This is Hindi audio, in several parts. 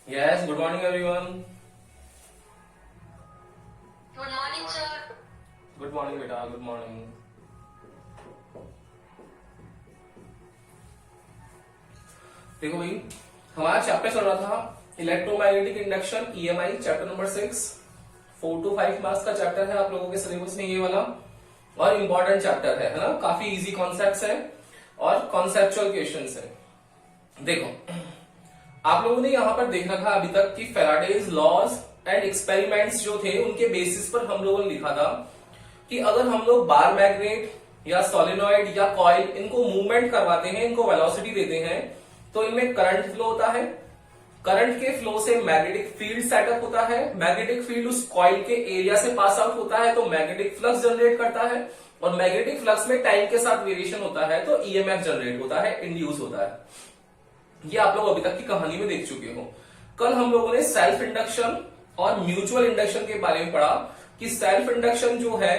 Yes, good morning everyone. Good morning, sir. Good morning बेटा, good morning. देखो भाई, हमारा चैप्टर चल रहा था electromagnetic induction EMI chapter number 6। 4 to 5 marks का चैप्टर है आप लोगों के सिलेबस में ये वाला, और इम्पोर्टेंट चैप्टर है ना। काफी इजी कॉन्सेप्ट्स है और कॉन्सेप्चुअल क्वेश्चंस है। देखो, आप लोगों ने यहाँ पर देख रखा अभी तक कि फैराडेज लॉज एंड एक्सपेरिमेंट्स जो थे उनके बेसिस पर हम लोगों ने लिखा था कि अगर हम लोग बार मैग्नेट या सोलेनॉइड या कॉइल इनको मूवमेंट करवाते हैं, इनको वेलोसिटी देते हैं, तो इनमें करंट फ्लो होता है। करंट के फ्लो से मैग्नेटिक फील्ड सेटअप होता है। मैग्नेटिक फील्ड उस कॉइल के एरिया से पास आउट होता है तो मैग्नेटिक फ्लक्स जनरेट करता है, और मैग्नेटिक फ्लक्स में टाइम के साथ वेरिएशन होता है तो ईएमएफ जनरेट होता है, इंड्यूस होता है। ये आप लोग अभी तक की कहानी में देख चुके हो। कल हम लोगों ने सेल्फ इंडक्शन और म्यूचुअल इंडक्शन के बारे में पढ़ा कि सेल्फ इंडक्शन जो है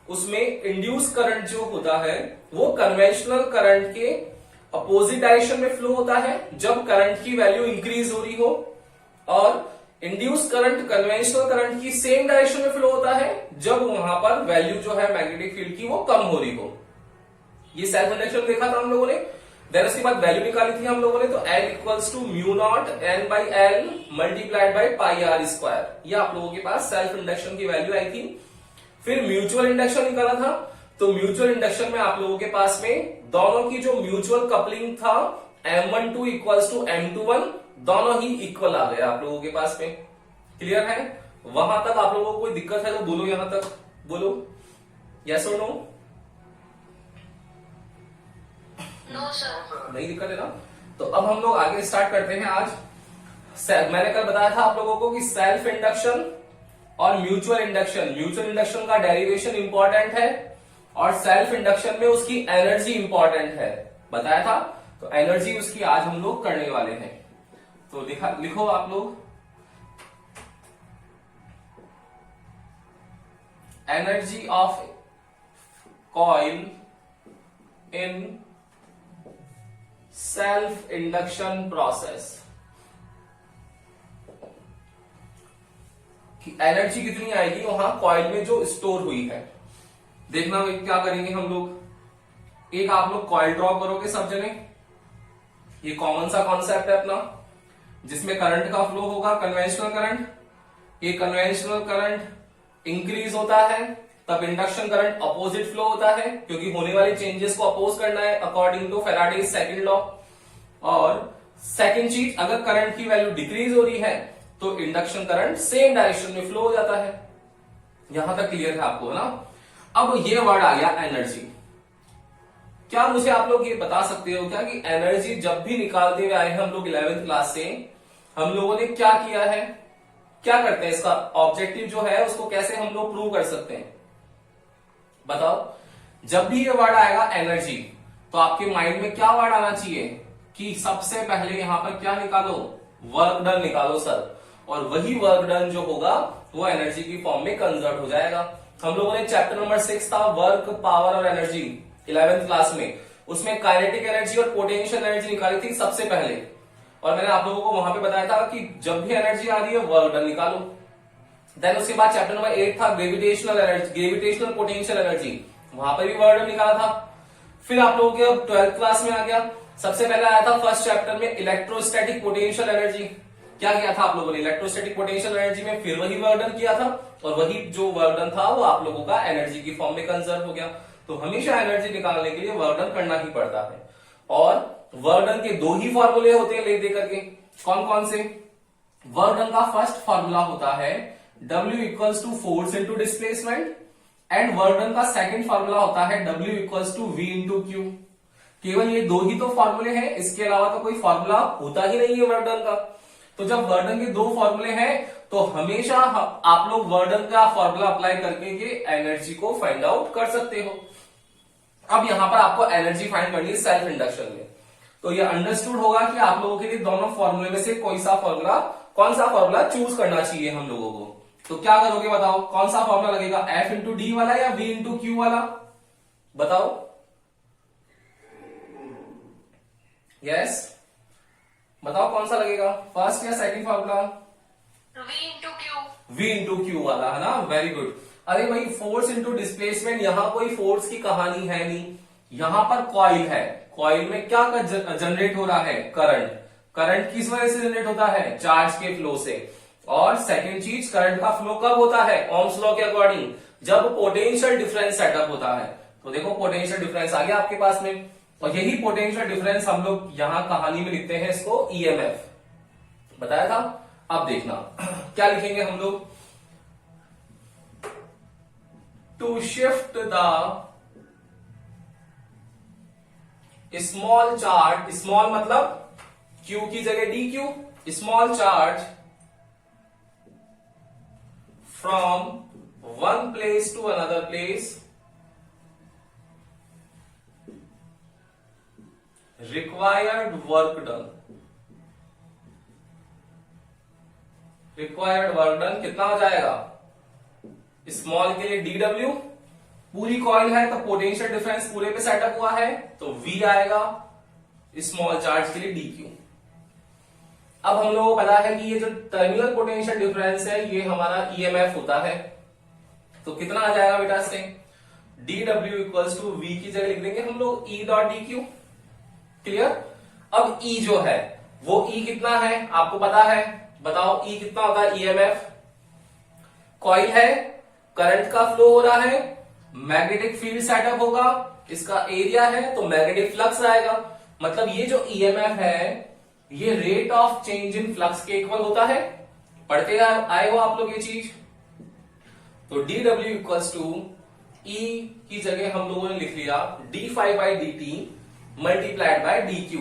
उसमें इंड्यूस करंट जो होता है वो कन्वेंशनल करंट के अपोजिट डायरेक्शन में फ्लो होता है जब करंट की वैल्यू इंक्रीज हो रही हो, और इंड्यूस करंट कन्वेंशनल करंट की सेम डायरेक्शन में फ्लो होता है जब वहां पर वैल्यू जो है मैग्नेटिक फील्ड की वो कम हो रही हो। ये सेल्फ इंडक्शन देखा था हम लोगों ने। देन उसके बाद वैल्यू निकाली थी हम लोगों ने, तो L equals to mu naught N by L multiplied by pi r square. ये आप लोगों के पास सेल्फ इंडक्शन की वैल्यू आई थी। फिर म्यूचुअल इंडक्शन निकाला था, तो म्यूचुअल इंडक्शन में आप लोगों के पास में दोनों की जो म्यूचुअल कपलिंग था M12 इक्वल्स टू M21, दोनों ही इक्वल आ गया आप लोगों के पास में। क्लियर है? वहां तक आप लोगों को कोई दिक्कत है तो बोलो, यहां तक बोलो यस और नो। No, sir. नहीं दिक्कत है ना? तो अब हम लोग आगे स्टार्ट करते हैं। आज मैंने कल बताया था आप लोगों को कि सेल्फ इंडक्शन और म्यूचुअल इंडक्शन, म्यूचुअल इंडक्शन का डेरिवेशन इंपॉर्टेंट है और सेल्फ इंडक्शन में उसकी एनर्जी इंपॉर्टेंट है, बताया था। तो एनर्जी उसकी आज हम लोग करने वाले हैं। तो लिखो आप लोग, energy of coil in self induction process. कि एनर्जी कितनी आएगी वहां कॉइल में जो स्टोर हुई है। देखना क्या करेंगे हम लोग, एक आप लोग कॉइल ड्रॉ करोगे सब जने। ये कॉमन सा कॉन्सेप्ट है अपना, जिसमें करंट का फ्लो होगा कन्वेंशनल करंट। ये कन्वेंशनल करंट इंक्रीज होता है तब इंडक्शन करंट अपोजिट फ्लो होता है, क्योंकि होने वाले चेंजेस को अपोज करना है according to Faraday's second law. और सेकंड चीज, अगर करंट की वैल्यू डिक्रीज हो रही है तो इंडक्शन करंट सेम डायरेक्शन में फ्लो हो जाता है। यहां तक क्लियर है आपको ना? अब ये वर्ड आ गया एनर्जी। क्या मुझे आप लोग ये बता सकते हो क्या कि एनर्जी जब भी निकालते हुए आए हैं हम लोग 11th क्लास से, हम लोगों ने क्या किया है, क्या करते हैं, इसका ऑब्जेक्टिव जो है उसको कैसे हम लोग प्रूव कर सकते हैं बताओ। जब भी ये वर्ड आएगा एनर्जी, तो आपके माइंड में क्या वर्ड आना चाहिए कि सबसे पहले यहां पर क्या निकालो, वर्क डन निकालो सर। और वही वर्क डन जो होगा वो एनर्जी की फॉर्म में कन्वर्ट हो जाएगा। हम लोगों ने चैप्टर नंबर 6 था वर्क पावर और एनर्जी 11th क्लास में, उसमें काइनेटिक एनर्जी और पोटेंशियल एनर्जी निकाली थी सबसे पहले, और मैंने आप लोगों को वहां पे बताया था कि जब भी एनर्जी आ रही है वर्क डन निकालो। देन उसके बाद चैप्टर नंबर 8 था gravitational energy, gravitational potential energy, वहां पर भी वर्क डन निकाला था। फिर आप लोगों के 12th क्लास में आ गया, सबसे पहले आया था फर्स्ट चैप्टर में इलेक्ट्रोस्टैटिक पोटेंशियल एनर्जी। क्या किया था आप लोगों ने इलेक्ट्रोस्टैटिक पोटेंशियल एनर्जी में, फिर वही वर्क डन किया था, और वही जो वर्क डन था वो आप लोगों का एनर्जी की फॉर्म में कंजर्व हो गया। तो हमेशा एनर्जी निकालने के लिए वर्क डन करना ही पड़ता है। और वर्क डन के दो ही फॉर्मूले होते हैं ले दे करके, कौन कौन से? वर्क डन का फर्स्ट फॉर्मूला होता है W equals to force into displacement, and work done का सेकंड फॉर्मूला होता है W equals to V into Q. केवल ये दो ही तो फॉर्मूले हैं, इसके अलावा तो कोई फॉर्मूला होता ही नहीं है वर्क डन का। तो जब वर्क डन के दो फॉर्मूले हैं तो हमेशा आप लोग वर्क डन का फॉर्मूला अप्लाई करके ये एनर्जी को फाइंड आउट कर सकते हो। अब यहां पर आपको एनर्जी फाइंड करनी है सेल्फ इंडक्शन में, तो ये अंडरस्टूड होगा कि आप लोगों के लिए दोनों फॉर्मूले में से कौन सा फॉर्मूला चूज करना चाहिए हम लोगों को। तो क्या करोगे बताओ, कौन सा फॉर्मूला लगेगा, F इंटू डी वाला या V इंटू क्यू वाला, बताओ। यस, बताओ कौन सा लगेगा, फर्स्ट या second formula? V into Q. V into Q वाला है ना, वेरी गुड। अरे भाई फोर्स इंटू डिस्प्लेसमेंट, यहाँ कोई फोर्स की कहानी है नहीं, यहाँ पर कॉइल है, कॉइल में क्या जनरेट हो रहा है, करंट। करंट किस वजह से जनरेट होता है, चार्ज के फ्लो से। और सेकंड चीज, करंट का फ्लो कब होता है, ओम्स लॉ के अकॉर्डिंग, जब पोटेंशियल डिफरेंस सेटअप होता है। तो देखो पोटेंशियल डिफरेंस आ गया आपके पास में, और यही पोटेंशियल डिफरेंस हम लोग यहाँ कहानी में लिखते हैं इसको ईएमएफ, बताया था। अब देखना क्या लिखेंगे हम लोग, to shift the small charge, small मतलब क्यू की जगह D Q, small charge from one place to another place required work done. Required work done कितना हो जाएगा, स्मॉल के लिए डी डब्ल्यू, पूरी कॉइल है तो पोटेंशियल डिफरेंस पूरे पे सेटअप हुआ है तो V आएगा, स्मॉल चार्ज के लिए डी क्यू। अब हम लोगों को पता है कि ये जो टर्मिनल पोटेंशियल डिफरेंस है ये हमारा ईएमएफ होता है, तो कितना आ जाएगा बेटा इससे, D W equals to V की जगह लिख देंगे हम लोग E dot D Q. Clear. अब E जो है वो E कितना है आपको पता है, बताओ E कितना होता है, ईएमएफ, कॉइल है, करंट का फ्लो हो रहा है, मैग्नेटिक फील्ड सेटअप होगा, इसका एरिया है तो मैग्नेटिक फ्लक्स आएगा, मतलब ये जो ईएमएफ है ये rate of change in flux के इक्वल होता है। पढ़ते आए हो आप लोग ये चीज। तो डी डब्ल्यू इक्वल्स टू ई की जगह हम लोगों ने लिख लिया D five by D T multiplied by D Q.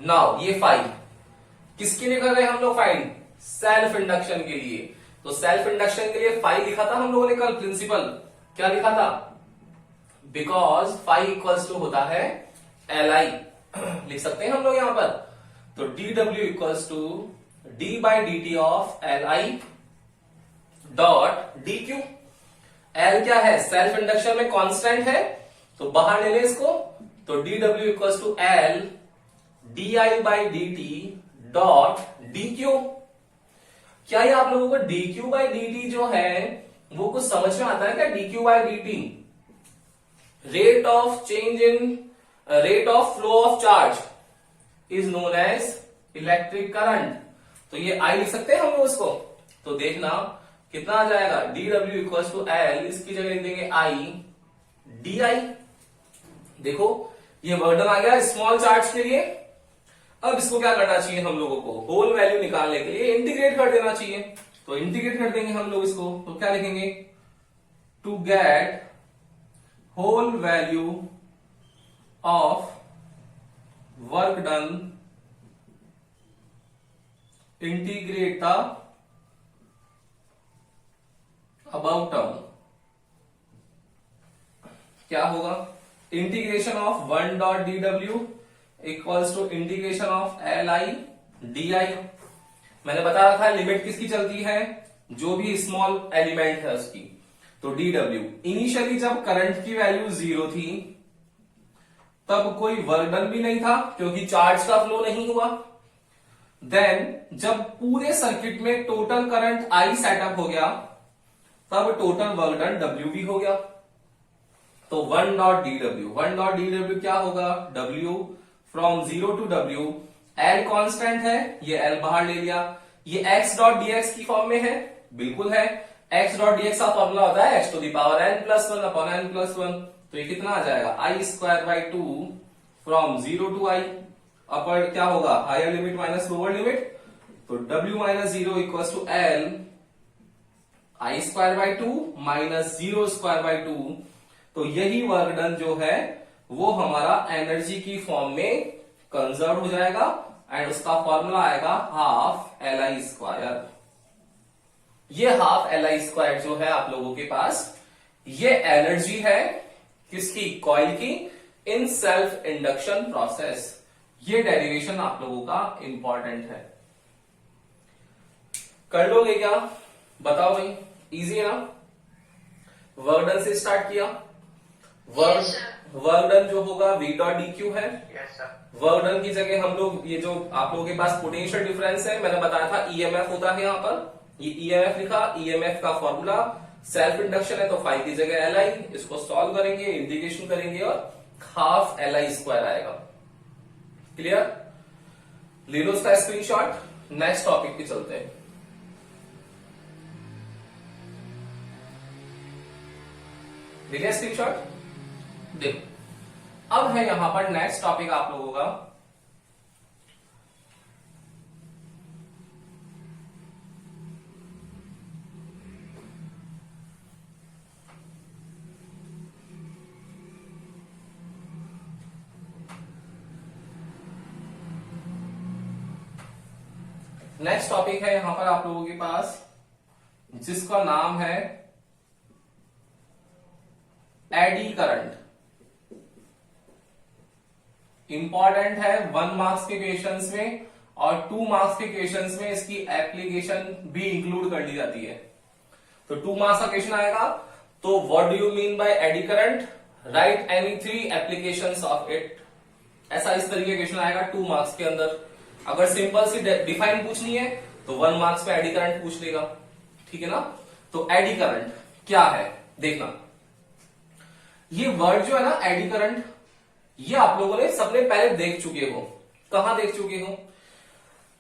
Now ये फाइव किसके लिए कर रहे हैं हम लोग, फाइंड सेल्फ इंडक्शन के लिए। तो सेल्फ इंडक्शन के लिए फाइव लिखा था हम लोगों ने कल, प्रिंसिपल क्या लिखा था, बिकॉज फाइव इक्वल्स टू होता है एल आई, लिख सकते हैं हम लोग यहां पर। तो D W equals to D by D T of L I dot D Q. L क्या है, सेल्फ इंडक्शन में कांस्टेंट है तो बाहर ले ले इसको, तो D W equals to L D I by D T dot D Q. क्या ये आप लोगों को D Q by D T जो है वो कुछ समझ में आता है क्या, D Q by D T, rate of change in rate of flow of charge is known as electric current. तो ये आई लिख सकते हैं हम लोग उसको, तो देखना कितना आ जाएगा, D W equals to L, इसकी जगह लिख देंगे आई डी आई। देखो ये वर्डन आ गया स्मॉल चार्ज के लिए। अब इसको क्या करना चाहिए हम लोगों को, होल वैल्यू निकालने के लिए इंटीग्रेट कर देना चाहिए, तो इंटीग्रेट कर देंगे हम लोग इसको, तो क्या लिखेंगे, to get whole value of work done integrate the about term. क्या होगा, integration of one dot D W equals to integration of L I D I. मैंने बता रखा है लिमिट किसकी चलती है, जो भी स्मॉल एलिमेंट है उसकी। तो डी डब्ल्यू इनिशियली जब करंट की वैल्यू 0 थी तब कोई वर्क डन भी नहीं था क्योंकि चार्ज का फ्लो नहीं हुआ। देन जब पूरे सर्किट में टोटल करंट आई सेटअप हो गया तब टोटल वर्क डन डब्ल्यू भी हो गया। तो वन डॉट डी डब्ल्यू क्या होगा, W from 0 to W, L constant है, ये एल बाहर ले लिया, ये एक्स डॉट डी एक्स की फॉर्म में है, बिल्कुल है, एक्स डॉट डी एक्स का फॉर्मूला होता है X to the power N plus one upon N plus one. तो ये कितना आ जाएगा, I square by two from 0 to I, upper क्या होगा, higher limit minus lower limit, तो W minus 0 equal to L I square by two minus 0 square by two. तो यही वर्क डन जो है वो हमारा एनर्जी की फॉर्म में कंजर्व हो जाएगा एंड उसका फॉर्मूला आएगा हाफ एल आई स्क्वायर। ये हाफ एल आई स्क्वायर जो है आप लोगों के पास, ये एनर्जी है किसकी, कॉइल की, इन सेल्फ इंडक्शन प्रोसेस। ये डेरिवेशन आप लोगों का इंपॉर्टेंट है, कर लोगे क्या, बताओ भाई, इजी है ना। वर्क डन से स्टार्ट किया, work Yes, sir. Work done जो होगा v डॉट डी क्यू है। Yes sir. वर्क डन की जगह हम लोग ये जो आप लोगों के पास पोटेंशियल डिफरेंस है, मैंने बताया था ईएमएफ होता है यहाँ पर, ये ईएमएफ लिखा, ईएमएफ का फॉर्मूला सेल्फ इंडक्शन है तो फाई की जगह एल आई, इसको सॉल्व करेंगे, इंटीग्रेशन करेंगे और हाफ एल आई स्क्वायर आएगा। क्लियर? ले लो इसका स्क्रीनशॉट, नेक्स्ट टॉपिक पे चलते हैं। देखिए स्क्रीनशॉट, देखो अब है यहां पर नेक्स्ट टॉपिक आप लोगों का नेक्स्ट टॉपिक है यहां पर आप लोगों के पास जिसका नाम है एडी करंट। इंपॉर्टेंट है, 1 मार्क्स के क्वेश्चंस में और 2 मार्क्स के क्वेश्चंस में इसकी एप्लीकेशन भी इंक्लूड कर ली जाती है। तो 2 मार्क्स का क्वेश्चन आएगा तो what do you mean by eddy current, right any 3 applications of it, ऐसा इस तरीके का क्वेश्चन आएगा 2 मार्क्स के अंदर। अगर सिंपल सी डिफाइन पूछनी है तो 1 मार्क्स पे एडी करंट पूछ लेगा, ठीक है ना। तो एडी करंट क्या है देखना, ये वर्ड जो है ना एडी करंट, ये आप लोगों ने सबने पहले देख चुके हो। कहां देख चुके हो?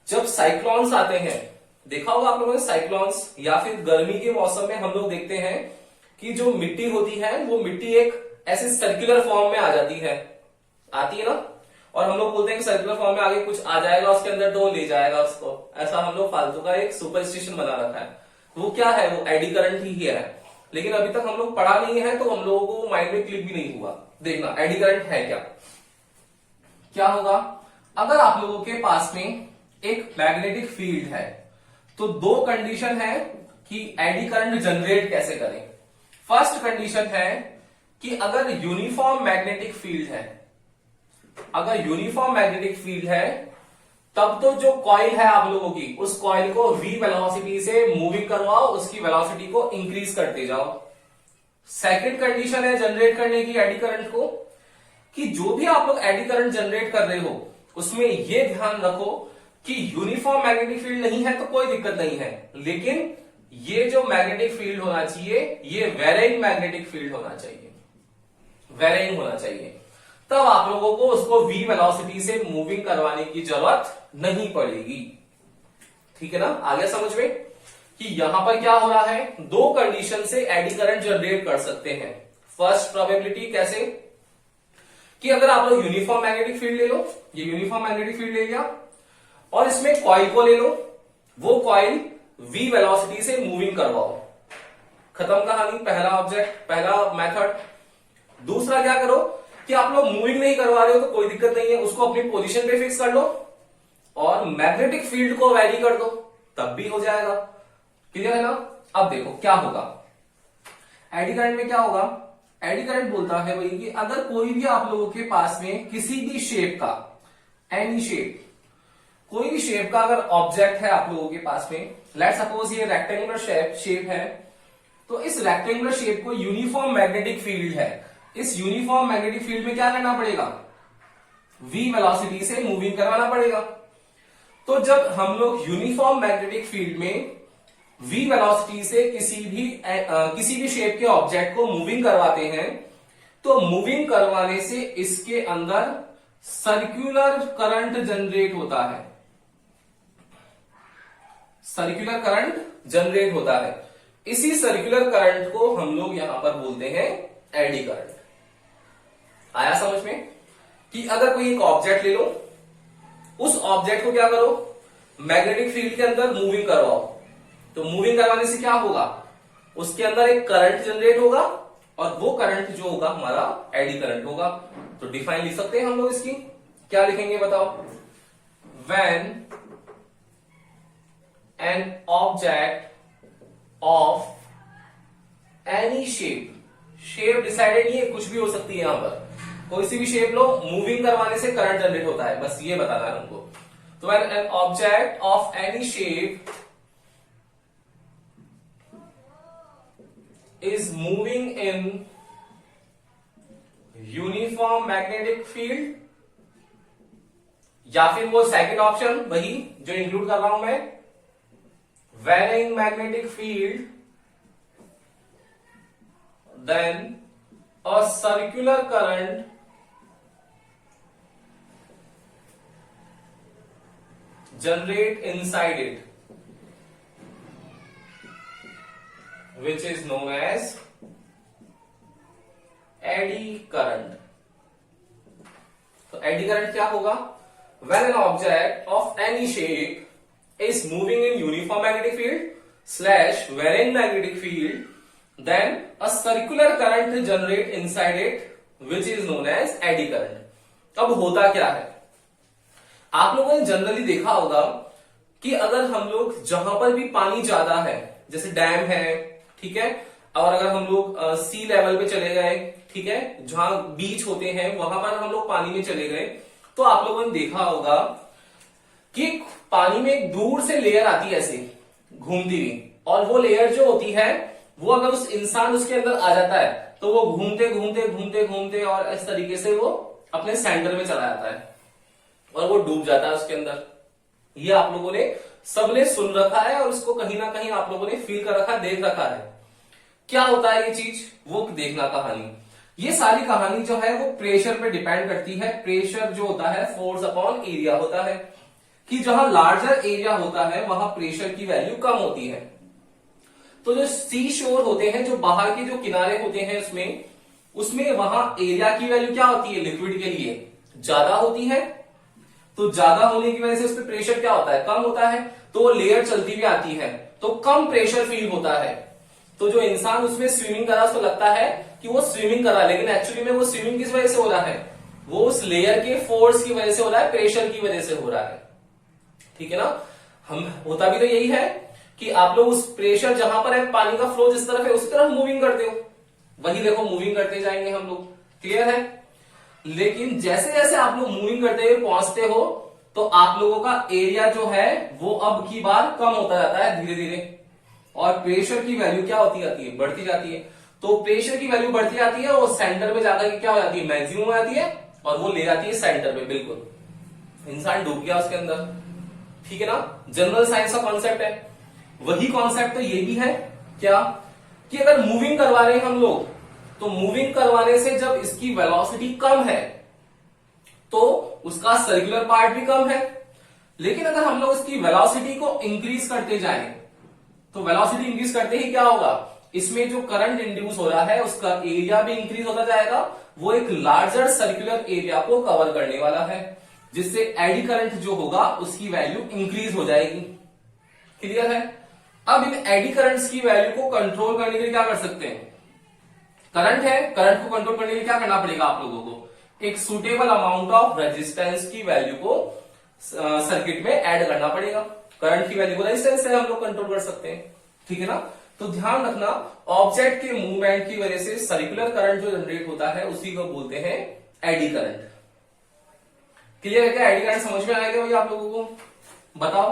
जब साइक्लोन्स आते हैं, देखा होगा आप लोगों ने साइक्लोन्स, या फिर गर्मी के मौसम में हम लोग देखते हैं कि जो मिट्टी होती है वो मिट्टी एक ऐसे सर्कुलर फॉर्म में आ जाती है, आती है ना, और हम लोग बोलते हैं कि सर्कुलर फॉर्म में आगे कुछ आ जाएगा उसके अंदर तो ले जाएगा उसको, ऐसा हम लोग फालतू का एक सुपरस्टिशन बना रखा है। वो क्या है? वो एडी करंट ही है, लेकिन अभी तक हम लोग पढ़ा नहीं है तो हम लोगों को माइंड में क्लिक भी नहीं हुआ। देखना एडी करंट है क्या। क्या होगा अगर आप लोगों के पास में एक मैग्नेटिक फील्ड है तो 2 कंडीशन है कि एडी करंट जनरेट कैसे करें। फर्स्ट कंडीशन है कि अगर यूनिफॉर्म मैग्नेटिक फील्ड है, अगर यूनिफॉर्म मैग्नेटिक फील्ड है तब तो जो कॉइल है आप लोगों की, उस कॉइल को v वेलोसिटी से मूविंग करवाओ, उसकी वेलोसिटी को इंक्रीज करते जाओ। सेकंड कंडीशन है जनरेट करने की एडी करंट को, कि जो भी आप लोग एडी करंट जनरेट कर रहे हो उसमें ये ध्यान रखो कि यूनिफॉर्म मैग्नेटिक फील्ड नहीं है तो कोई दिक्कत नहीं है, लेकिन ये जो मैग्नेटिक फील्ड होना चाहिए ये वेरिंग मैग्नेटिक फील्ड होना चाहिए, वेरिंग होना चाहिए। तब आप लोगों को उसको v वेलोसिटी से मूविंग करवाने की जरूरत नहीं पड़ेगी, ठीक है ना। आगे समझ में कि यहां पर क्या हो रहा है, 2 कंडीशन से एडी करंट जनरेट कर सकते हैं। फर्स्ट प्रोबेबिलिटी कैसे, कि अगर आप लोग यूनिफॉर्म मैग्नेटिक फील्ड ले लो, ये यूनिफॉर्म मैग्नेटिक फील्ड ले लिया और इसमें कॉइल को ले लो, वो कॉइल v वेलोसिटी से मूविंग करवाओ, खत्म कहानी। पहला ऑब्जेक्ट, पहला मेथड। दूसरा क्या करो कि आप लोग मूविंग नहीं करवा रहे हो तो कोई दिक्कत नहीं है, उसको अपनी पोजीशन पे फिक्स कर लो और मैग्नेटिक फील्ड को वैरी कर दो, तब भी हो जाएगा। क्लियर है ना। अब देखो क्या होगा एडी करंट में, क्या होगा एडी करंट बोलता है भाई कि अगर कोई भी आप लोगों के पास में किसी भी शेप का, एनी शेप, कोई भी शेप का अगर ऑब्जेक्ट है आप लोगों के पास में, लेट सपोज ये रेक्टेंगुलर शेप है, तो इस रेक्टेंगुलर शेप को यूनिफॉर्म मैग्नेटिक फील्ड है, इस यूनिफॉर्म मैग्नेटिक फील्ड में क्या करना पड़ेगा, v वेलोसिटी से मूविंग करवाना पड़ेगा। तो जब हम लोग यूनिफॉर्म मैग्नेटिक फील्ड में v वेलोसिटी से किसी भी शेप के ऑब्जेक्ट को मूविंग करवाते हैं तो मूविंग करवाने से इसके अंदर सर्कुलर करंट जनरेट होता है, सर्कुलर करंट जनरेट होता है। इसी सर्कुलर करंट को हम लोग यहां पर बोलते हैं एडी करंट। आया समझ में कि अगर कोई एक ऑब्जेक्ट ले लो, उस ऑब्जेक्ट को क्या करो, मैग्नेटिक फील्ड के अंदर मूविंग करवाओ, तो मूविंग करवाने से क्या होगा, उसके अंदर एक करंट जनरेट होगा और वो करंट जो होगा हमारा एडी करंट होगा। तो डिफाइन लिख सकते हैं हम लोग इसकी, क्या लिखेंगे बताओ, when an object of any shape, shape decided नहीं है, कुछ भी हो सकती है, यहां पर कोई सी भी शेप लो, मूविंग करवाने से करंट जनरेट होता है, बस ये बताना है हमको। तो when an object of any shape is moving in uniform uniform magnetic field, या फिर वो सेकंड ऑप्शन वही जो इंक्लूड कर रहा हूं मैं, varying magnetic field, then a circular current generate inside it, which is known as eddy current. तो eddy current क्या होगा? When an object of any shape is moving in uniform magnetic field slash varying magnetic field, then a circular current generate inside it, which is known as eddy current. अब होता क्या है? आप लोगों ने जनरली देखा होगा कि अगर हम लोग जहां पर भी पानी ज्यादा है, जैसे डैम है, ठीक है, और अगर हम लोग सी लेवल पे चले गए, ठीक है, जहां बीच होते हैं वहां पर हम लोग पानी में चले गए, तो आप लोगों ने देखा होगा कि पानी में एक दूर से लेयर आती है ऐसे घूमती हुई, और वो लेयर जो होती है वो अगर उस इंसान उसके अंदर आ जाता है तो वो घूमते घूमते घूमते घूमते और इस तरीके से वो अपने सेंटर में चला जाता है और वो डूब जाता है उसके अंदर। ये आप लोगों ने सबने सुन रखा है और उसको कहीं ना कहीं आप लोगों ने फील कर रखा, देख रखा है। क्या होता है ये चीज, वो देखना कहानी। ये सारी कहानी जो है वो प्रेशर पे डिपेंड करती है। प्रेशर जो होता है फोर्स अपॉन एरिया होता है, कि जहां लार्जर एरिया होता है वहां प्रेशर की वैल्यू कम होती है। तो जो सी शोर होते हैं, जो बाहर के जो किनारे होते हैं उसमें वहां एरिया की वैल्यू क्या होती है, लिक्विड के लिए ज्यादा होती है। तो ज्यादा होने की वजह से उस पर प्रेशर क्या होता है, कम होता है, तो वो लेयर चलती हुई आती है तो कम प्रेशर फील होता है। तो जो इंसान उसमें स्विमिंग कर रहा है उसको लगता है कि वो स्विमिंग कर रहा है, लेकिन एक्चुअली में वो स्विमिंग किस वजह से हो रहा है, वो उस लेयर के फोर्स की वजह से हो रहा है, प्रेशर की वजह से हो रहा है। ठीक है ना। हम होता भी तो यही है कि आप लोग उस प्रेशर जहां पर है, पानी का फ्लो जिस तरफ है उसी तरफ मूविंग करते हो, वही देखो मूविंग करते जाएंगे हम लोग। क्लियर है। लेकिन जैसे जैसे आप लोग मूविंग करते हुए पहुंचते हो तो आप लोगों का एरिया जो है वो अब की बार कम होता जाता है धीरे धीरे, और प्रेशर की वैल्यू क्या होती जाती है, बढ़ती जाती है। तो प्रेशर की वैल्यू बढ़ती जाती है और सेंटर में जाकर के क्या हो जाती है, मैक्सिमम हो जाती है, और वो ले जाती है सेंटर पे। बिल्कुल इंसान डूब गया उसके अंदर। ठीक है ना। जनरल साइंस का कॉन्सेप्ट है। वही कॉन्सेप्ट तो ये भी है क्या, कि अगर मूविंग करवा रहे हैं हम लोग, तो मूविंग करवाने से जब इसकी वेलोसिटी कम है तो उसका सर्कुलर पार्ट भी कम है। लेकिन अगर हम लोग इसकी वेलोसिटी को इंक्रीज करते जाएं, तो वेलोसिटी इंक्रीज करते ही क्या होगा, इसमें जो करंट इंड्यूस हो रहा है उसका एरिया भी इंक्रीज होता जाएगा, वो एक लार्जर सर्कुलर एरिया को कवर करने वाला है, जिससे एडी करंट जो होगा उसकी वैल्यू इंक्रीज हो जाएगी। क्लियर है। अब इन एडी करंट्स की वैल्यू को कंट्रोल करने के लिए क्या कर सकते हैं, करंट है, करंट को कंट्रोल करने के लिए क्या करना पड़ेगा आप लोगों को, एक सुटेबल अमाउंट ऑफ रेजिस्टेंस की वैल्यू को सर्किट में ऐड करना पड़ेगा। करंट की वैल्यू को रेजिस्टेंस से हम लोग कंट्रोल कर सकते हैं। ठीक है ना। तो ध्यान रखना, ऑब्जेक्ट के मूवमेंट की वजह से सर्कुलर करंट जो जनरेट होता है उसी को बोलते हैं एडी करंट। क्लियर है क्या। एडी करंट समझ में आएगा भाई आप लोगों को, बताओ।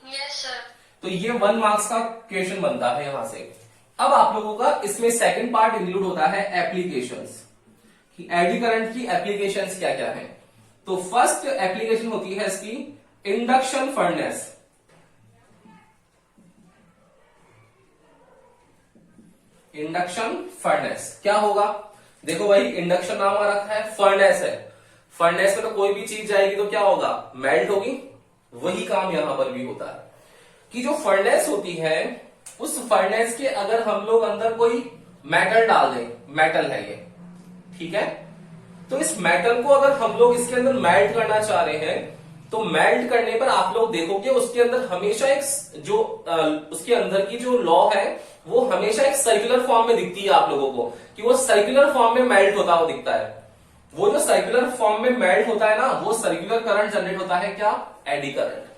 Yes sir. तो ये 1 मार्क्स का क्वेश्चन बनता है यहां से। अब आप लोगों का इसमें सेकंड पार्ट इंक्लूड होता है एप्लीकेशंस, कि एडी करंट की एप्लीकेशंस क्या क्या है। तो फर्स्ट एप्लीकेशन होती है इसकी इंडक्शन फर्नेस। इंडक्शन फर्नेस क्या होगा, देखो भाई इंडक्शन नाम आ रखा है, फर्नेस है, फर्नेस में तो कोई भी चीज जाएगी तो क्या होगा, मेल्ट होगी। वही काम यहां पर भी होता है कि जो फर्नेस होती है उस फर्नेस के अगर हम लोग अंदर कोई मेटल डाल दें, मेटल है ये, ठीक है, तो इस मेटल को अगर हम लोग इसके अंदर मेल्ट करना चाह रहे हैं तो मेल्ट करने पर आप लोग देखोगे उसके अंदर हमेशा एक जो उसके अंदर की जो लॉ है वो हमेशा एक सर्कुलर फॉर्म में दिखती है आप लोगों को, कि वो सर्कुलर फॉर्म में मेल्ट होता हुआ दिखता है। वो जो सर्कुलर फॉर्म में मेल्ट होता है ना, वो सर्कुलर करंट जनरेट होता है क्या, एडी करंट।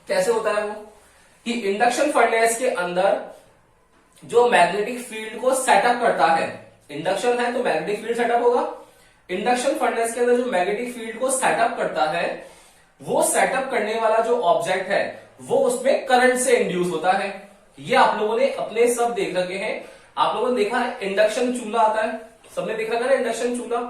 कैसे होता है वो, कि इंडक्शन फर्नेस के अंदर जो मैग्नेटिक फील्ड को सेटअप करता है, इंडक्शन है तो मैग्नेटिक फील्ड सेटअप होगा, इंडक्शन फर्नेस के अंदर जो मैग्नेटिक फील्ड को सेटअप करता है, वो सेटअप करने वाला जो ऑब्जेक्ट है वो उसमें करंट से इंड्यूस होता है। ये आप लोगों ने अपने सब देख रखे हैं। आप लोगों ने देखा है इंडक्शन चूल्हा आता है, सबने देख रखा है ना इंडक्शन चूल्हा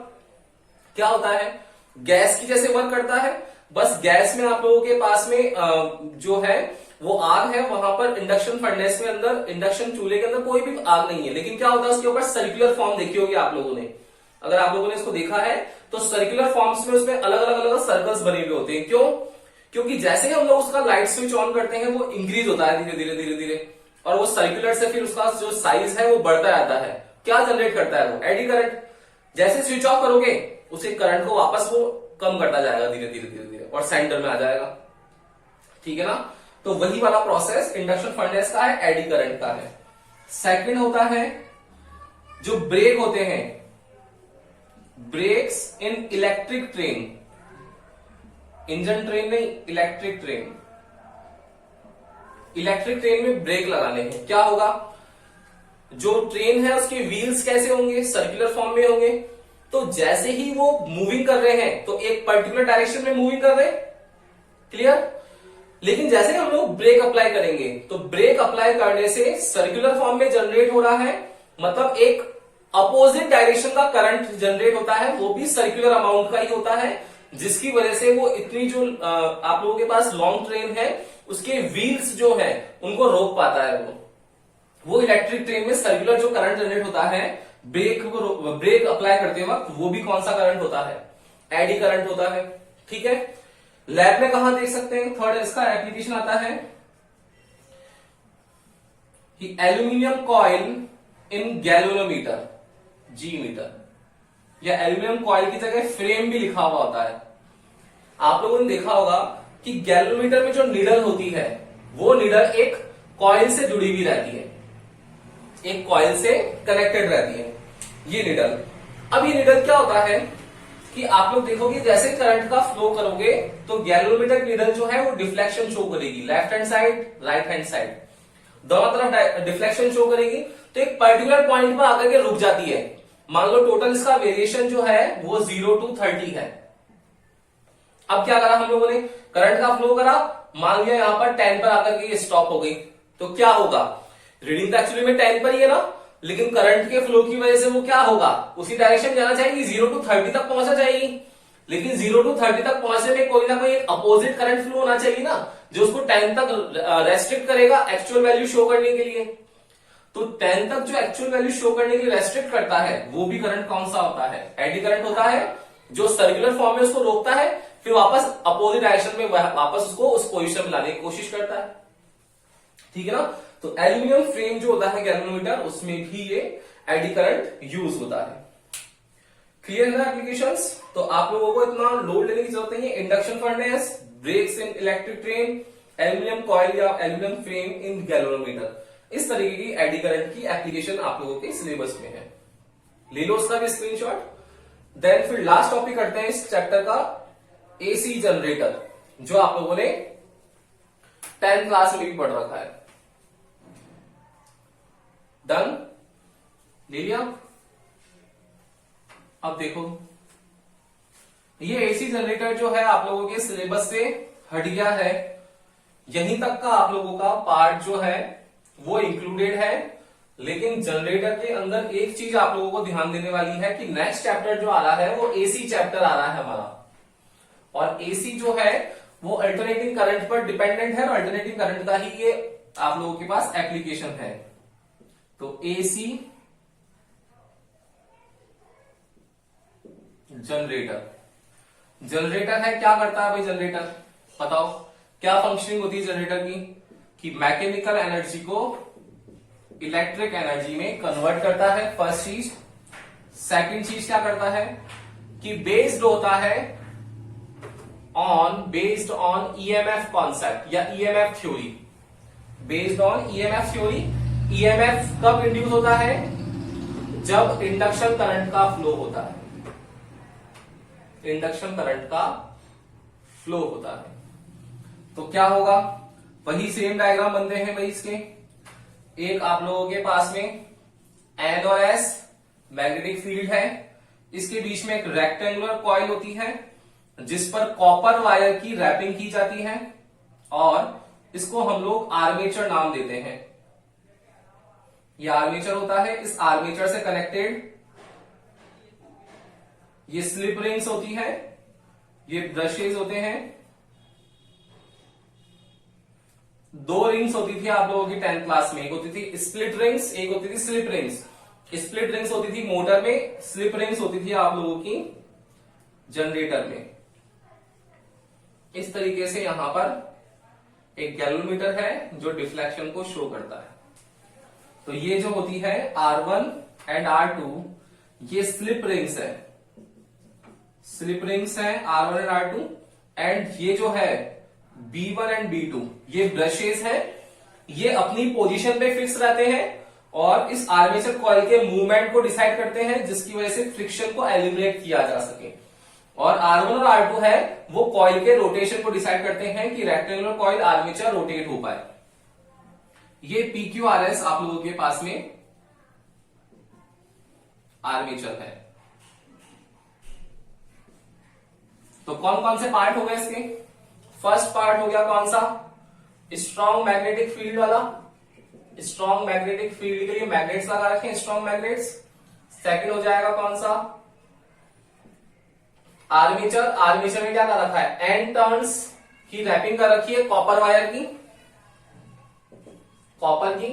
क्या होता है, गैस की जैसे वर्क करता है, बस गैस में आप लोगों के पास में जो है वो आग है, वहां पर इंडक्शन फर्नेस में अंदर इंडक्शन चूल्हे के अंदर कोई भी आग नहीं है, लेकिन क्या होता है उसके ऊपर सर्कुलर फॉर्म देखी होगी आप लोगों ने, अगर आप लोगों ने इसको देखा है तो सर्कुलर फॉर्म्स में उसमें अलग अलग अलग सर्कल्स बने हुए होते हैं। क्यों? क्योंकि जैसे ही हम लोग उसका लाइट स्विच ऑन करते हैं वो इंक्रीज होता है धीरे धीरे धीरे धीरे, और वो सर्कुलर से फिर उसका जो साइज है वो बढ़ता जाता है। क्या जनरेट करता है वो? Eddy current. जैसे स्विच ऑफ करोगे उसे करंट को वापस वो कम करता जाएगा धीरे धीरे धीरे धीरे और सेंटर में आ जाएगा। ठीक है ना? तो वही वाला प्रोसेस इंडक्शन फर्नेस का है, एडी करंट का है। सेकंड होता है जो ब्रेक होते हैं, brakes in electric train, engine train नहीं, इलेक्ट्रिक ट्रेन। इलेक्ट्रिक ट्रेन में ब्रेक लगाने हैं। क्या होगा? जो ट्रेन है उसके व्हील्स कैसे होंगे? सर्कुलर फॉर्म में होंगे। तो जैसे ही वो मूविंग कर रहे हैं तो एक पर्टिकुलर डायरेक्शन में मूविंग कर रहे हैं, क्लियर? लेकिन जैसे हम लोग ब्रेक अप्लाई करेंगे तो ब्रेक अप्लाई करने से सर्कुलर फॉर्म में जनरेट हो रहा है, मतलब एक अपोजिट डायरेक्शन का करंट जनरेट होता है, वो भी सर्कुलर अमाउंट का ही होता है, जिसकी वजह से वो इतनी जो आप लोगों के पास लॉन्ग ट्रेन है उसके व्हील्स जो है उनको रोक पाता है। वो इलेक्ट्रिक ट्रेन में सर्कुलर जो करंट जनरेट होता है ब्रेक अप्लाई करते वक्त, वो भी कौन सा करंट होता है? एडी करंट होता है। ठीक है? लैब में कहां देख सकते हैं? थर्ड इसका एप्लीकेशन आता है कि एल्यूमिनियम कॉइल इन गैल्वेनोमीटर, जी मीटर, या एल्यूमिनियम कॉइल की जगह फ्रेम भी लिखा हुआ होता है। आप लोगों ने देखा होगा कि गैल्वेनोमीटर में जो नीडल होती है वो नीडल एक कॉइल से जुड़ी हुई रहती है, एक कॉइल से कनेक्टेड रहती है ये नीडल। अब ये नीडल क्या होता है कि आप लोग देखोगे जैसे करंट का फ्लो करोगे तो गैल्वेनोमीटर नीडल जो है वो डिफ्लेक्शन शो करेगी, left hand side, right hand side, दोनों तरफ डिफ्लेक्शन शो करेगी। तो एक पर्टिकुलर पॉइंट पर आकर के रुक जाती है। मान लो टोटल इसका वेरिएशन जो है वो 0 to 30 है। अब क्या करा हम लोगों ने? करंट का फ्लो करा, मान लिया यहां पर 10 पर आकर के ये स्टॉप हो गई, तो क्या होगा? रीडिंग तो एक्चुअली में 10 पर ही है ना, लेकिन करंट के फ्लो की वजह से वो क्या होगा? उसी डायरेक्शन जाना चाहिए, 0 to 30 तक पहुंचना चाहिए, लेकिन 0 to 30 तक पहुंचने में कोई ना कोई अपोजिट करंट फ्लो होना चाहिए ना, जो उसको 10 तक रेस्ट्रिक्ट करेगा एक्चुअल वैल्यू शो करने के लिए। तो 10 तक जो एक्चुअल वैल्यू शो करने के लिए रेस्ट्रिक्ट करता है वो भी करंट कौन सा होता है? एडी करंट होता है, जो सर्कुलर फॉर्म में उसको रोकता है, फिर वापस अपोजिट डायरेक्शन में वापस उसको उस पोजीशन में लाने की कोशिश करता है। ठीक है ना? तो एल्यूमिनियम फ्रेम जो होता है गैल्वेनोमीटर, उसमें भी ये एडी करंट यूज होता है। क्लियर है ना एप्लीकेशंस? तो आप लोगों को इतना लोड लेने की जरूरत नहीं है। Induction furnace, brakes in electric train, aluminium coil या एल्यूमिनियम फ्रेम इन गैल्वेनोमीटर, इस तरीके की एडी करंट की एप्लीकेशन आप लोगों के सिलेबस में है। ले लो उसका भी स्क्रीनशॉट। देन फिर लास्ट टॉपिक करते हैं इस चैप्टर का, एसी जनरेटर, जो आप लोगों ने 10th क्लास में भी पढ़ रखा है। डन? ले लिया? अब देखो, ये एसी जनरेटर जो है आप लोगों के सिलेबस से हट गया है, यहीं तक का आप लोगों का पार्ट जो है वो इंक्लूडेड है। लेकिन जनरेटर के अंदर एक चीज आप लोगों को ध्यान देने वाली है कि नेक्स्ट चैप्टर जो आ रहा है वो एसी चैप्टर आ रहा है हमारा, और एसी जो है वो अल्टरनेटिंग करंट पर डिपेंडेंट है, और अल्टरनेटिंग करंट का ही ये आप लोगों के पास एप्लीकेशन है। तो एसी जनरेटर, जनरेटर है, क्या करता है भाई जनरेटर? बताओ क्या फंक्शनिंग होती है जनरेटर की? कि मैकेनिकल एनर्जी को इलेक्ट्रिक एनर्जी में कन्वर्ट करता है, फर्स्ट चीज। सेकंड चीज क्या करता है कि बेस्ड होता है बेस्ड ऑन ईएमएफ कॉन्सेप्ट या EMF theory, based on EMF theory. EMF कब इंड्यूस होता है? जब इंडक्शन करंट का फ्लो होता है, इंडक्शन करंट का फ्लो होता है। तो क्या होगा? वही सेम डायग्राम बनते हैं भाई इसके। एक आप लोगों के पास में एन और एस मैग्नेटिक फील्ड है, इसके बीच में एक रेक्टेंगुलर कॉइल होती है जिस पर कॉपर वायर की रैपिंग की जाती है, और इसको हम लोग आर्मेचर नाम देते हैं। यह आर्मेचर होता है। इस आर्मेचर से कनेक्टेड ये स्लिप रिंग्स होती है, ये ब्रशेज होते हैं। दो रिंग्स होती थी आप लोगों की 10th क्लास में, एक होती थी स्प्लिट रिंग्स, एक होती थी स्लिप रिंग्स। स्प्लिट रिंग्स होती थी मोटर में, स्लिप रिंग्स होती थी आप लोगों की जनरेटर में। इस तरीके से यहां पर एक गैल्वेनोमीटर है जो डिफ्लेक्शन को शो करता है। तो ये जो होती है R1 एंड R2, ये स्लिप रिंग्स है, स्लिप रिंग्स है R1 एंड R2। एंड ये जो है B1 एंड B2, ये ब्रशेस है, ये अपनी पोजीशन पे फिक्स रहते हैं और इस आर्मेचर कॉइल के मूवमेंट को डिसाइड करते हैं, जिसकी वजह से फ्रिक्शन को एलिमिनेट किया जा सके। और R1 और R2 है वो कॉइल के रोटेशन को डिसाइड करते हैं कि रेक्टेंगुलर कॉइल आर्मेचर रोटेट हो पाए। ये PQRS आप लोगों के पास में आर्मेचर है। तो कौन कौन से पार्ट हो गए इसके? फर्स्ट पार्ट हो गया कौन सा? स्ट्रॉन्ग मैग्नेटिक फील्ड वाला। स्ट्रॉन्ग मैग्नेटिक फील्ड के लिए मैग्नेट्स लगा रखे हैं, स्ट्रॉन्ग मैग्नेट्स। सेकंड हो जाएगा कौन सा? आर्मेचर। आर्मेचर में क्या कर रखा है? एंड टर्न्स की रैपिंग कर रखी है कॉपर वायर की, कॉपर की।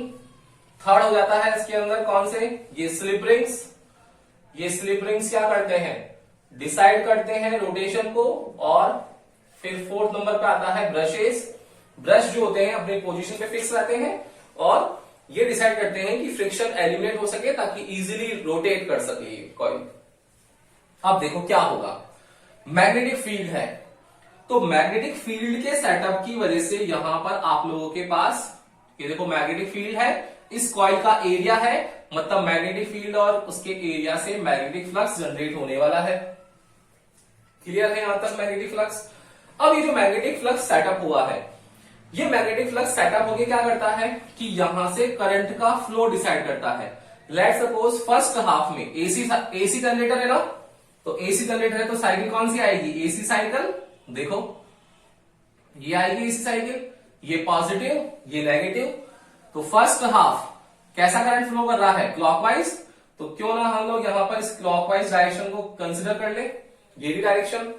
थर्ड हो जाता है इसके अंदर कौन से? ये स्लिप रिंग्स। ये स्लिप रिंग्स क्या करते हैं? डिसाइड करते हैं रोटेशन को। और फिर फोर्थ नंबर पे आता है ब्रशेस। ब्रश जो होते हैं अपनी पोजीशन पे फिक्स रहते हैं और ये डिसाइड करते हैं कि फ्रिक्शन एलिमिनेट हो सके ताकि इजीली रोटेट कर सके ये कॉइल। अब देखो क्या होगा। मैग्नेटिक फील्ड है, तो मैग्नेटिक फील्ड के सेटअप की वजह से यहां पर आप लोगों के पास ये देखो मैग्नेटिक फील्ड है, इस कॉइल का एरिया है, मतलब मैग्नेटिक फील्ड और उसके एरिया से मैग्नेटिक फ्लक्स जनरेट होने वाला है। क्लियर है यहां तक मैग्नेटिक फ्लक्स? अब ये जो मैग्नेटिक फ्लक्स सेटअप हुआ है, ये मैग्नेटिक फ्लक्स सेटअप होके क्या करता है कि यहां से करंट का फ्लो डिसाइड करता है। लेट्स सपोज फर्स्ट हाफ में एसी जनरेटर है ना, तो एसी जनरेटर है तो साइकिल कौन सी आएगी? AC cycle. देखो ये आएगी एसी साइकिल, ये पॉजिटिव, ये नेगेटिव। तो फर्स्ट हाफ कैसा करंट फ्लो कर रहा है? क्लॉकवाइज। तो क्यों ना हम लोग यहां पर इस क्लॉकवाइज डायरेक्शन को कंसिडर कर ले, ये भी डायरेक्शन।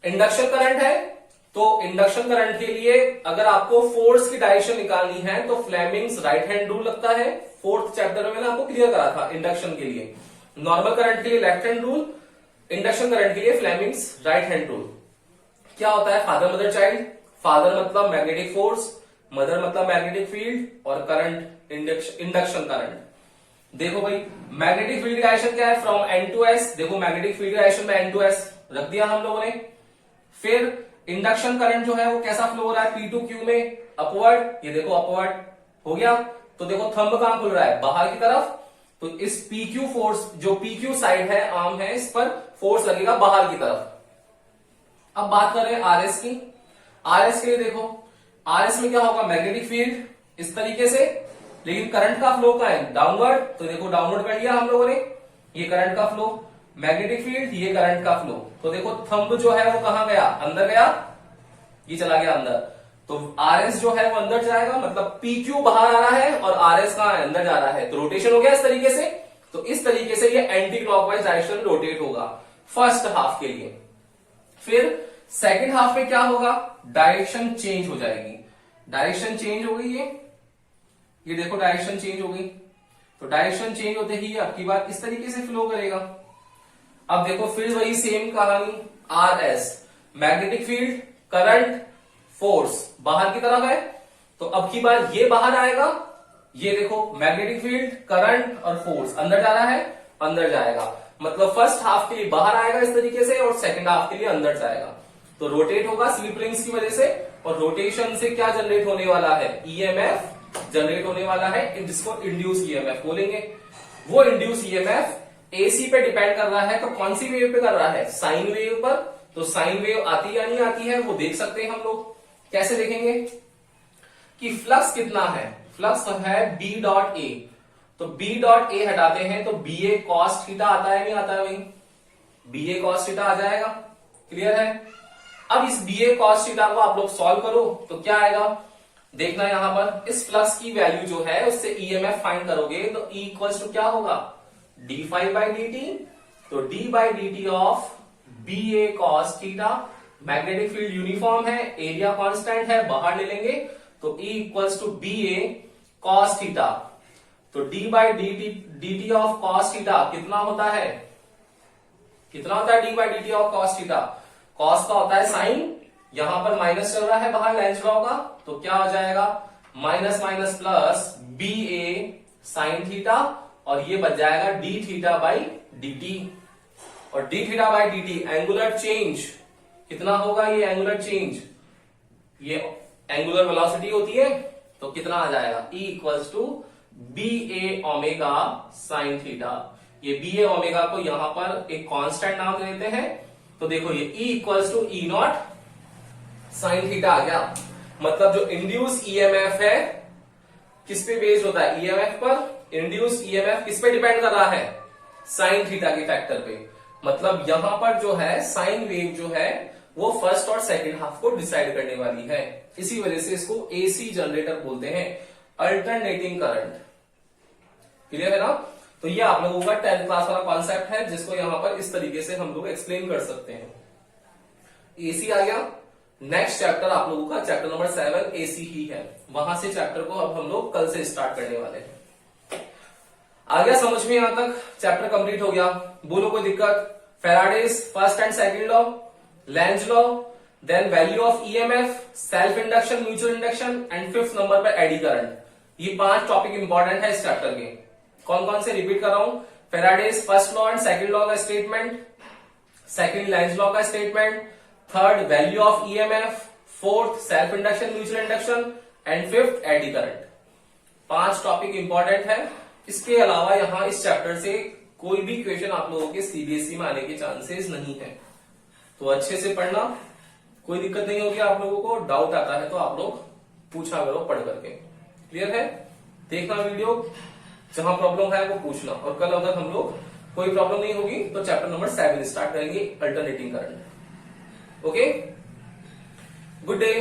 इंडक्शन करंट है, तो इंडक्शन करंट के लिए अगर आपको फोर्स की डायरेक्शन निकालनी है तो फ्लेमिंग्स राइट हैंड रूल लगता है। फोर्थ चैप्टर में मैंने आपको क्लियर करा था इंडक्शन के लिए। नॉर्मल करंट के लिए left hand rule, induction current के लिए फ्लेमिंग्स राइट हैंड रूल। क्या होता है? Father mother child. फादर मतलब मैग्नेटिक फोर्स, मदर मतलब मैग्नेटिक फील्ड, और करंट इंडक्शन करंट। देखो भाई मैग्नेटिक फील्ड डायरेक्शन क्या है? From N to S. देखो मैग्नेटिक फील्ड डायरेक्शन में एन टू एस रख दिया हम लोगों ने। फिर इंडक्शन करंट जो है वो कैसा फ्लो हो रहा है? P to Q में अपवर्ड। ये देखो अपवर्ड हो गया। तो देखो थंब कहां खुल रहा है? बाहर की तरफ। तो इस PQ फोर्स, जो PQ साइड है, आर्म है, इस पर फोर्स लगेगा बाहर की तरफ। अब बात कर रहे हैं RS की। RS के लिए देखो RS में क्या होगा? मैग्नेटिक फील्ड इस तरीके से, लेकिन करंट का फ्लो कहां है? डाउनवर्ड। तो देखो डाउनवर्ड कर लिया हम लोगों ने, ये करंट का फ्लो, मैग्नेटिक फील्ड, ये करंट का फ्लो। तो देखो थंब जो है वो कहां गया? अंदर गया, ये चला गया अंदर। तो RS जो है वो अंदर जाएगा, मतलब PQ बाहर आ रहा है और RS कहां है? अंदर जा रहा है। तो रोटेशन हो गया इस तरीके से। तो इस तरीके से ये एंटी क्लॉकवाइज डायरेक्शन में रोटेट होगा फर्स्ट हाफ के लिए। फिर सेकेंड हाफ में क्या होगा? डायरेक्शन चेंज हो जाएगी। डायरेक्शन चेंज हो गई, ये देखो डायरेक्शन चेंज हो गई। तो डायरेक्शन चेंज होते ही अब की बात इस तरीके से फ्लो करेगा। अब देखो फिर वही सेम कहानी। RS magnetic field, current, force बाहर की तरफ है। तो अब की बार ये बाहर आएगा, ये देखो मैग्नेटिक फील्ड, करंट और फोर्स अंदर जा रहा है, अंदर जाएगा। मतलब फर्स्ट हाफ के लिए बाहर आएगा इस तरीके से और सेकंड हाफ के लिए अंदर जाएगा। तो रोटेट होगा स्लिप रिंग्स की वजह से, और रोटेशन से क्या जनरेट होने वाला है? EMF जनरेट होने वाला है, जिसको इंड्यूस EMF बोलेंगे। वो इंड्यूस EMF AC पे डिपेंड कर रहा है। तो कौन सी वेव पे कर रहा है? साइन वेव पर। तो साइन वेव आती या नहीं आती है वो देख सकते हैं हम लोग। कैसे देखेंगे? कि फ्लक्स कितना है? फ्लक्स है B डॉट A। तो B डॉट A हटाते हैं तो BA cos थीटा आता है, नहीं आता है भाई? BA cos थीटा आ जाएगा। क्लियर है? अब इस BA cos थीटा को आप लोग सॉल्व करो तो क्या आएगा? देखना यहां पर इस फ्लक्स की वैल्यू जो है उससे EMF फाइंड करोगे तो E इक्वल्स टू क्या होगा? d∅ by dt तो D by D T of B A cos theta, magnetic field uniform है, एरिया कांस्टेंट है, बाहर ले लेंगे तो E equals to B A cos theta. तो D by D T of cos theta कितना होता है, कितना होता है D by D T of cos theta? Cos का होता है साइन, यहां पर माइनस चल रहा है बाहर लेंस लॉ का, तो क्या हो जाएगा minus minus plus B A sine theta, और ये बच जाएगा D theta by D T. और D theta by D T angular change कितना होगा, ये एंगुलर चेंज, ये एंगुलर वेलोसिटी होती है, तो कितना आ जाएगा E equals to B A omega sine theta. ये बी ए ओमेगा को यहां पर एक कांस्टेंट नाम दे देते हैं, तो देखो ये E equals to E naught sine theta आ गया। मतलब जो इंड्यूस ईएमएफ है किस पे बेस्ड होता है, ईएमएफ पर। इंड्यूस ईएमएफ किस पे डिपेंड कर रहा है, साइन थीटा के फैक्टर पे। मतलब यहां पर जो है साइन वेव जो है वो फर्स्ट और सेकंड हाफ को डिसाइड करने वाली है, इसी वजह से इसको एसी जनरेटर बोलते हैं, अल्टरनेटिंग करंट। क्लियर है ना? तो ये आप लोगों का 10th क्लास वाला कॉन्सेप्ट है, जिसको यहां पर इस तरीके से हम लोग एक्सप्लेन कर सकते हैं। एसी आ गया। नेक्स्ट चैप्टर आप लोगों का चैप्टर नंबर 7 एसी ही है, वहां से चैप्टर को अब हम लोग कल से स्टार्ट करने वाले हैं। आ गया समझ में? यहां तक चैप्टर कंप्लीट हो गया। बोलो कोई दिक्कत? Faraday's first and second law, Lenz law, then value of EMF, self induction, mutual induction, and 5th number पर एडी करंट। ये 5 टॉपिक इंपॉर्टेंट है इस चैप्टर के। कौन कौन से रिपीट कर रहा हूं? Faraday's first law and second law का स्टेटमेंट, सेकंड लेंज लॉ का statement, third value of EMF, fourth self induction mutual induction, and 5th eddy current. 5 topic important है। इसके अलावा यहां इस चैप्टर से कोई भी क्वेश्चन आप लोगों के सीबीएसई में आने के चांसेस नहीं है, तो अच्छे से पढ़ना, कोई दिक्कत नहीं होगी। आप लोगों को डाउट आता है तो आप लोग पूछा करो पढ़ करके। क्लियर है? देखना वीडियो, जहां प्रॉब्लम है वो पूछना, और कल अगर हम लोग कोई प्रॉब्लम नहीं होगी तो चैप्टर नंबर 7 स्टार्ट करेंगे, alternating current. Okay, good day.